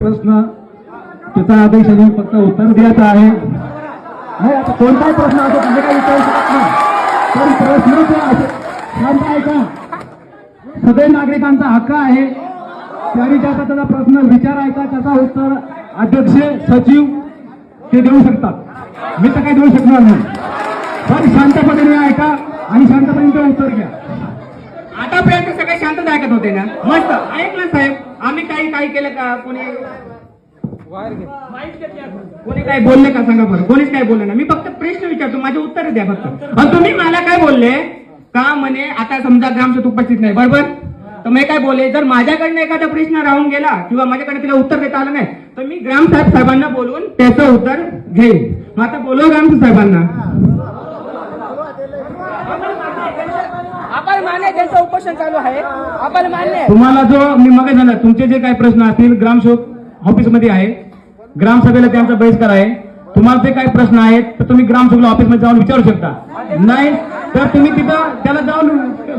प्रश्न त्याचा आदेश आहे फक्त उत्तर द्यायचं आहे. नाही आता कोणताही प्रश्न असो तुम्ही काही विचारू शकत नाही, पण प्रश्न जो आहे शांत आहे का? सदैव नागरिकांचा हक्क आहे त्यांनी ज्याचा त्याचा प्रश्न विचारायचा त्याचा उत्तर अध्यक्ष सचिव ते देऊ शकतात. मी तर काही देऊ शकणार नाही, पण शांतपणे ऐका आणि शांतपणे ते उत्तर घ्या. आतापर्यंत सगळे शांतच ऐकत होते ना, मस्त ऐकलं साहेब. आम्ही काही केलं का? कोणी काय बोलले का सांगा बरं? कोणीच काय बोललं ना. मी फक्त प्रश्न विचारतो, माझे उत्तर द्या फक्त. आणि तुम्ही मला काय बोलले का म्हणे आता समजा ग्रामसेवक उपस्थित नाही बरोबर, तर मी काय बोलले जर माझ्याकडनं एखादा प्रश्न राहून गेला किंवा माझ्याकडे तिला उत्तर देता आलं नाही तर मी साहेबांना बोलवून त्याचं उत्तर घेईन. मग आता बोलव साहेबांना. आपण मान्य त्यांचं उपोषण चालू आहे, आपण मान्य. तुम्हाला जो मी मग झालं तुमचे जे काही प्रश्न असतील ग्रामसेवक ऑफिसमध्ये आहे, ग्रामसभेला त्यांचा बहिष्कार आहे. तुम्हाला जे काही प्रश्न आहेत तर तुम्ही ग्रामसेवक ऑफिसमध्ये जाऊन विचारू शकता. नाही तर तुम्ही तिथं त्याला जाऊन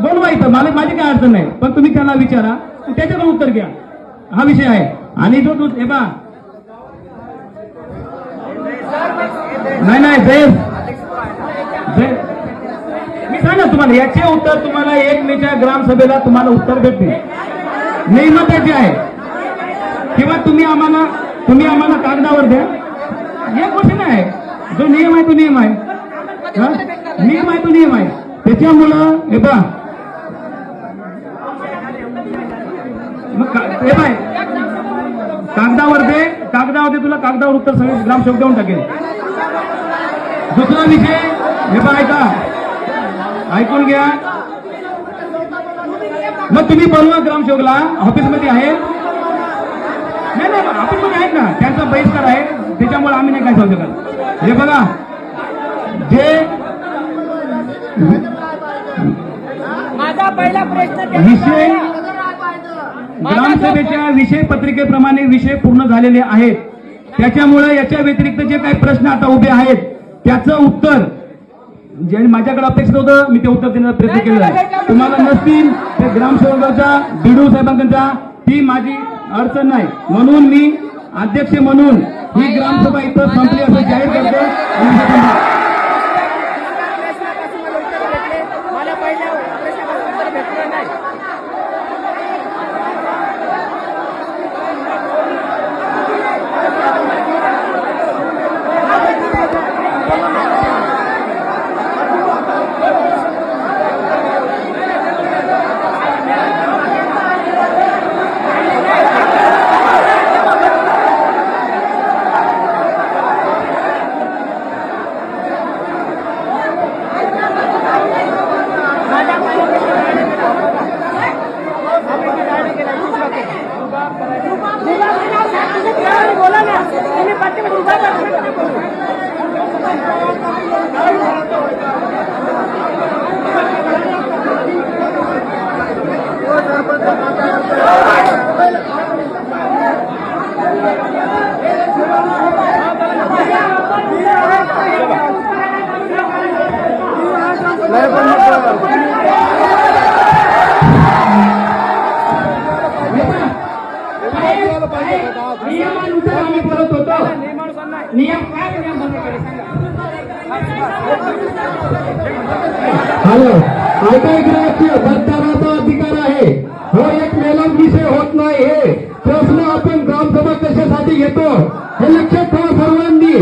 बोलवायचं, मला माझी काय अडचण नाही, पण तुम्ही त्याला विचारा त्याच्याकडून उत्तर घ्या. हा विषय आहे. आणि जो हे बा नाही जय मी सांगा तुम्हाला याचे उत्तर तुम्हाला 1 मेच्या ग्रामसभेला तुम्हाला उत्तर भेटते. नियमाचे आहे किंवा तुम्ही आम्हाला कागदावर द्या. एक गोष्ट नाही, जो नियम आहे तो नियम आहे, नियम आहे तो नियम आहे. त्याच्यामुळं हे बा हे बाय कागदावर दे तुला कागदावर उत्तर सगळे ग्रामसेवक देऊन टाकेल. दुसरा विषय हे बा ऐका, ऐकून घ्या. मग तुम्ही बोलवा ग्रामसेवकला ऑफिसमध्ये आहे. नाही ऑफिसमध्ये आहेत ना, त्यांचा बहिष्कार आहे त्याच्यामुळे आम्ही नाही काय सांगू शकत. हे बघा जे माझा पहिला प्रश्न विषय ग्रामसभेच्या विषय पत्रिकेप्रमाणे विषय पूर्ण झालेले आहेत. त्याच्यामुळे याच्या व्यतिरिक्त जे काही प्रश्न आता उभे आहेत त्याचं उत्तर जे माझ्याकडे अपेक्षित होतं मी ते उत्तर देण्याचा प्रयत्न केलेला आहे. तुम्हाला नसतील ते ग्रामसेवकाचा बीडीओ साहेबांचा ती माझी अडचण नाही, म्हणून मी अध्यक्ष म्हणून ही ग्रामसभा इथं संपली असं जाहीर करतो. मला पहिल्या प्रश्नापासून उत्तर भेटलं नाही. बोला ना तुम्ही पाठीमध्ये उभा नियमानुसार आम्ही बोलत होतो. नियम काय हॅलो ऐका, मतदानाचा अधिकार आहे. हो एक मेलन विषय होत नाही. हे प्रश्न आपण ग्रामसभा कशासाठी घेतो हे लक्षात ठेवा सर्वांनी.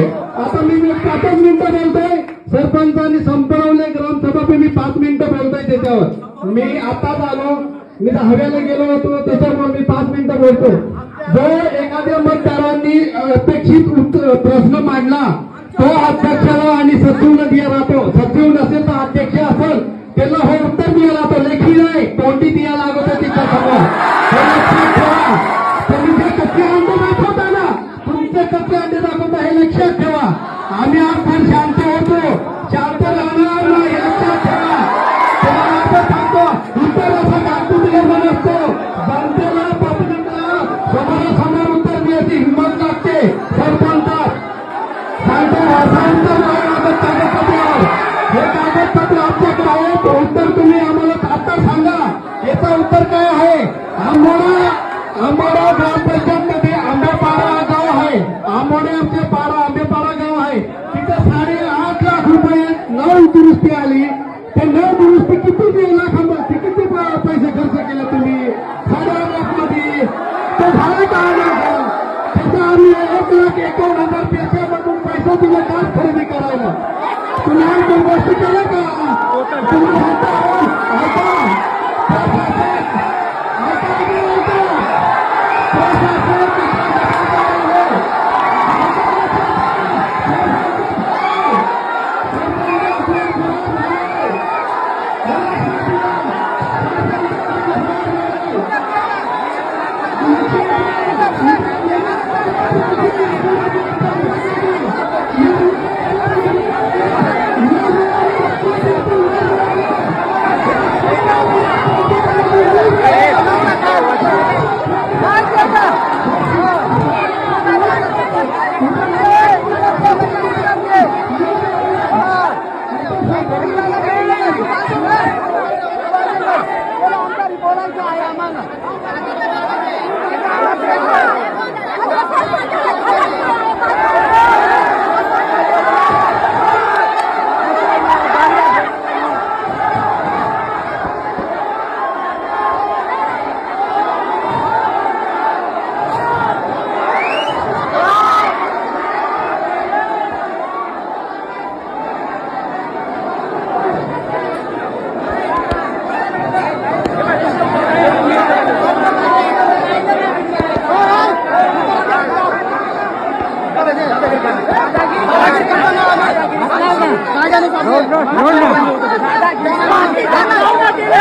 आता मी 5 मिनिटं बोलतोय, सरपंचांनी संपवले ग्रामसभा, मी 5 मिनिटं बोलतोय त्याच्यावर. मी आताच आलो, मी दहाव्याला गेलो होतो त्याच्यामुळे मी 5 मिनिटं बोलतो. जो एखाद्या मतदारांनी अपेक्षित प्रश्न मांडला तो अध्यक्षाला आणि सचिवला दिला जातो. सचिव नसेल तर अध्यक्ष असेल त्याला हे उत्तर दिला जातो. लेखी नाही तोंडी दिया लागतो तिच्या समोर. हे लक्षात ठेवा. तुम्ही जे कच्चे अंडे दाखवता ना, तुमचे कच्चे अंडे दाखवता हे लक्षात ठेवा. आम्ही आज फार शांत होतो, शांत राहणार नाही हे लक्षात ठेवा. तुम्हाला असं सांगतो उत्तर असं कागदूत निर्माण असतो. जनतेला पब्लिकला समोरासमोर उत्तर द्यायची हिंमत लागते. सरपंचात सांगतो शांत नाही लागत कागदपत्रावर. हे कागदपत्र आमच्याकडे आहे, तो उत्तर तुम्ही आम्हाला आता सांगा. याचं उत्तर काय आहे? आंबोडा ग्रामपंचायत मध्ये आंबा कधी केलं का तुम्ही म्हणता,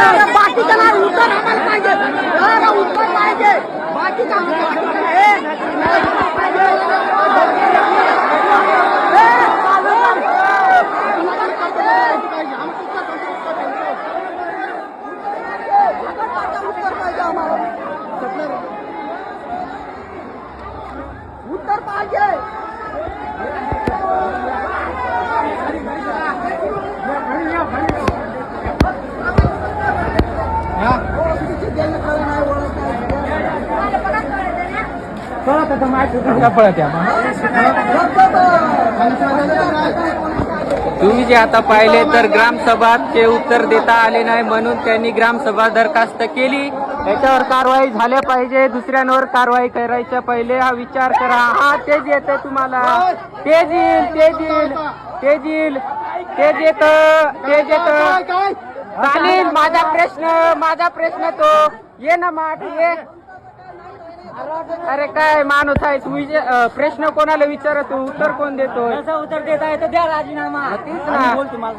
ऐका बाकीच्या उत्तर आम्हाला पाहिजे, उत्तर पाहिजे बाकीच्या उत्तर पाहिजे. तुम्ही जे आता पाहिले तर ग्रामसभाचे उत्तर देता आले नाही म्हणून त्यांनी ग्रामसभा बरखास्त केली. याच्यावर कारवाई झाल्या पाहिजे. दुसऱ्यांवर कारवाई करायच्या पहिले हा विचार करा. हा तेज येते तुम्हाला, तेज येईल, तेज येईल, तेज येईल, तेज येत, तेज येत. चालेल, माझा प्रश्न तो ये ना माठ ये. अरे काय माणूस आहे तू, प्रश्न कोणाला विचारतो, उत्तर कोण देतो? उत्तर देता येतं द्या राजीनामा. तीच ना.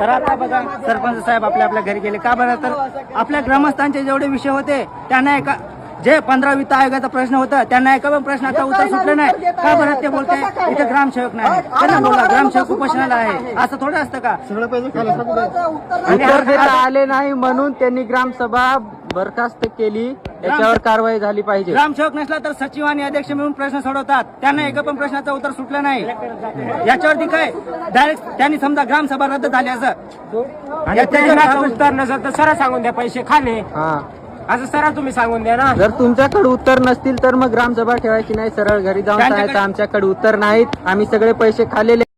तर आता बघा सरपंच साहेब आपल्या घरी गेले का बरं, तर आपल्या ग्रामस्थांचे जेवढे विषय होते त्यांना एका जे 15 वित्त आयोगाचा प्रश्न होता त्यांना एका पण प्रश्नाचं उत्तर सुटलं नाही. का बरं ते बोलते इथे ग्रामसेवक नाही, त्यांना बोला ग्रामसेवक उपोषणाला आहे, असं थोडं असतं का? उत्तर देता आले नाही म्हणून त्यांनी ग्रामसभा बरखास्त केली. याच्यावर कारवाई झाली पाहिजे. ग्रामसेवक नसला तर सचिव आणि अध्यक्ष मिळून प्रश्न सोडवतात, त्यांना एका पण प्रश्नाचं उत्तर सुटलं नाही. याच्यावरती काय डायरेक्ट त्यांनी समजा ग्रामसभा रद्द झाली असं उत्तर नसेल तर सरळ सांगून द्या पैसे खाले, हा, असं सरळ तुम्ही सांगून द्या ना. जर तुमच्याकडे उत्तर नसतील तर मग ग्रामसभा ठेवायची नाही, सरळ घरी जाऊन सांगायचं आमच्याकडे उत्तर नाहीत, आम्ही सगळे पैसे खाल्लेले